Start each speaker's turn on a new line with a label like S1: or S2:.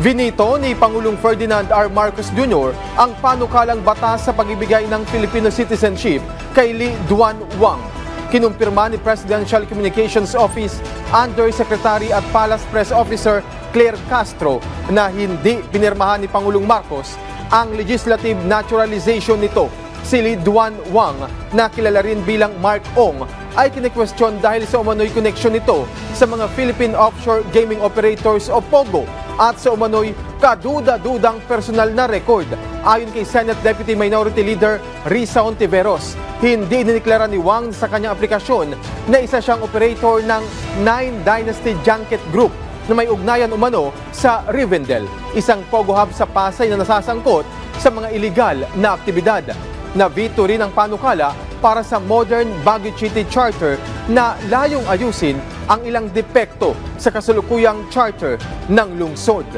S1: Vinito ni Pangulong Ferdinand R. Marcos Jr. ang panukalang batas sa pagbibigay ng Filipino citizenship kay Lee Duan Wang. Kinumpirma ni Presidential Communications Office Undersecretary at Palace Press Officer Claire Castro na hindi pinirmahan ni Pangulong Marcos ang legislative naturalization nito. Si Lee Duan Wang, na kilala rin bilang Mark Ong, ay kine-question dahil sa umano'y connection nito sa mga Philippine Offshore Gaming Operators o POGO at sa umano'y kaduda-dudang personal na record. Ayon kay Senate Deputy Minority Leader Risa Ontiveros, hindi diniklara ni Wang sa kanyang aplikasyon na isa siyang operator ng Nine Dynasty Junket Group na may ugnayan umano sa Rivendell, isang POGO hub sa Pasay na nasasangkot sa mga iligal na aktibidad. Nabito rin ang panukala para sa modern Baguio City Charter na layong ayusin ang ilang depekto sa kasalukuyang charter ng lungsod.